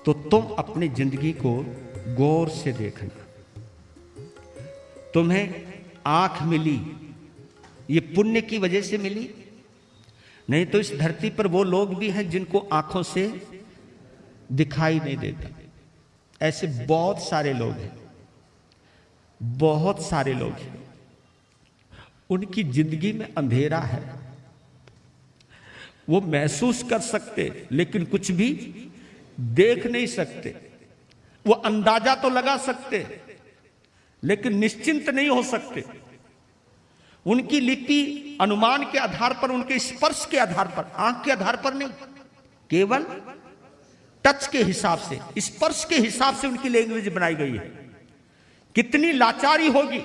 तो तुम अपनी जिंदगी को गौर से देखना। तुम्हें आंख मिली, ये पुण्य की वजह से मिली? नहीं तो इस धरती पर वो लोग भी हैं जिनको आंखों से दिखाई नहीं देता। ऐसे बहुत सारे लोग हैं, बहुत सारे लोग हैं, उनकी जिंदगी में अंधेरा है। वो महसूस कर सकते लेकिन कुछ भी देख नहीं सकते। वो अंदाजा तो लगा सकते लेकिन निश्चिंत नहीं हो सकते। उनकी लिपि अनुमान के आधार पर, उनके स्पर्श के आधार पर, आंख के आधार पर नहीं, केवल टच के हिसाब से, स्पर्श के हिसाब से उनकी लैंग्वेज बनाई गई है। कितनी लाचारी होगी।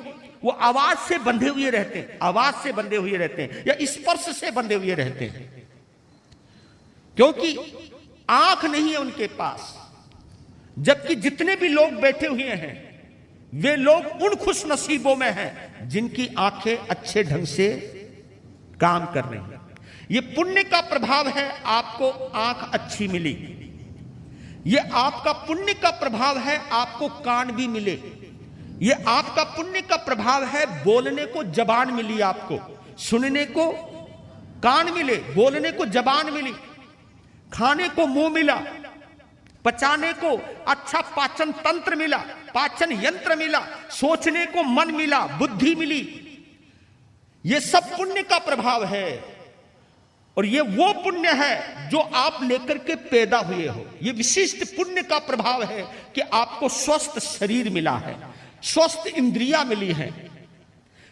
वो आवाज से बंधे हुए रहते हैं, आवाज से बंधे हुए रहते हैं या स्पर्श से बंधे हुए रहते हैं, क्योंकि आंख नहीं है उनके पास। जबकि जितने भी लोग बैठे हुए हैं वे लोग उन खुश नसीबों में हैं जिनकी आंखें अच्छे ढंग से काम कर रही हैं। ये पुण्य का प्रभाव है, आपको आंख अच्छी मिली। ये आपका पुण्य का प्रभाव है, आपको कान भी मिले। ये आपका पुण्य का प्रभाव है, बोलने को जबान मिली, आपको सुनने को कान मिले, बोलने को जबान मिली, खाने को मुंह मिला, पचाने को अच्छा पाचन तंत्र मिला, पाचन यंत्र मिला, सोचने को मन मिला, बुद्धि मिली। ये सब पुण्य का प्रभाव है। और ये वो पुण्य है जो आप लेकर के पैदा हुए हो। ये विशिष्ट पुण्य का प्रभाव है कि आपको स्वस्थ शरीर मिला है, स्वस्थ इंद्रियां मिली हैं।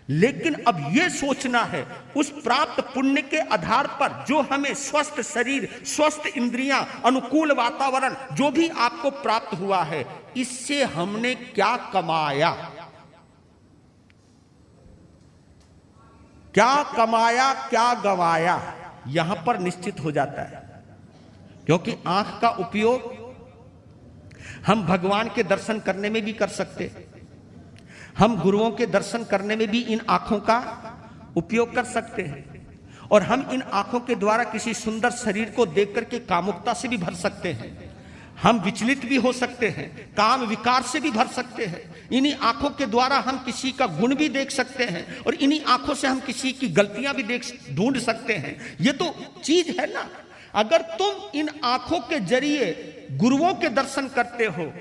लेकिन अब यह सोचना है उस प्राप्त पुण्य के आधार पर जो हमें स्वस्थ शरीर, स्वस्थ इंद्रियां, अनुकूल वातावरण जो भी आपको प्राप्त हुआ है, इससे हमने क्या कमाया, क्या कमाया, क्या गंवाया, यहां पर निश्चित हो जाता है। क्योंकि आंख का उपयोग हम भगवान के दर्शन करने में भी कर सकते हैं, हम गुरुओं के दर्शन करने में भी इन आंखों का उपयोग कर सकते हैं, और हम इन आंखों के द्वारा किसी सुंदर शरीर को देख करके कामुकता से भी भर सकते हैं, हम विचलित भी हो सकते हैं, काम विकार से भी भर सकते हैं। इन्हीं आंखों के द्वारा हम किसी का गुण भी देख सकते हैं, और इन्हीं आंखों से हम किसी की गलतियां भी ढूंढ सकते हैं। ये तो चीज है ना। अगर तुम इन आंखों के जरिए गुरुओं के दर्शन करते हो,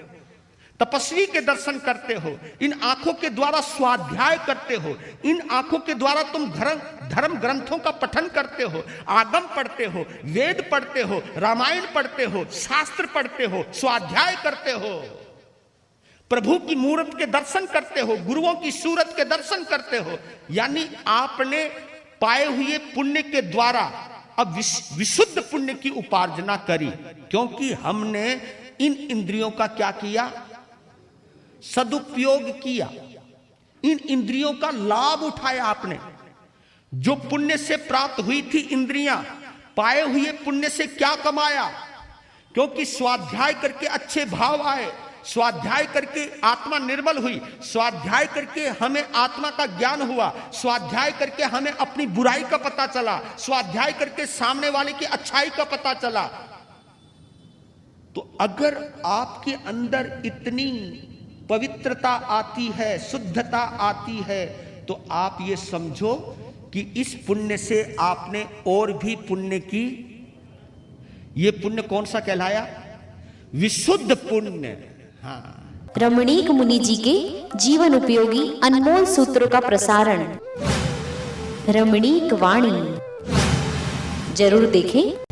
तपस्वी के दर्शन करते हो, इन आंखों के द्वारा स्वाध्याय करते हो, इन आंखों के द्वारा तुम धर्म ग्रंथों का पठन करते हो, आगम पढ़ते हो, वेद पढ़ते हो, रामायण पढ़ते हो, शास्त्र पढ़ते हो, स्वाध्याय करते हो, प्रभु की मूर्त के दर्शन करते हो, गुरुओं की सूरत के दर्शन करते हो, यानी आपने पाए हुए पुण्य के द्वारा अब विशुद्ध पुण्य की उपार्जना करी। क्योंकि हमने इन इंद्रियों का क्या किया, सदुपयोग किया, इन इंद्रियों का लाभ उठाया। आपने जो पुण्य से प्राप्त हुई थी इंद्रियां, पाए हुए पुण्य से क्या कमाया? क्योंकि स्वाध्याय करके अच्छे भाव आए, स्वाध्याय करके आत्मा निर्मल हुई, स्वाध्याय करके हमें आत्मा का ज्ञान हुआ, स्वाध्याय करके हमें अपनी बुराई का पता चला, स्वाध्याय करके सामने वाले की अच्छाई का पता चला। तो अगर आपके अंदर इतनी पवित्रता आती है, शुद्धता आती है, तो आप ये समझो कि इस पुण्य से आपने और भी पुण्य की। ये पुण्य कौन सा कहलाया? विशुद्ध पुण्य। हाँ, रमणीक मुनि जी के जीवन उपयोगी अनमोल सूत्रों का प्रसारण रमणीक वाणी जरूर देखें।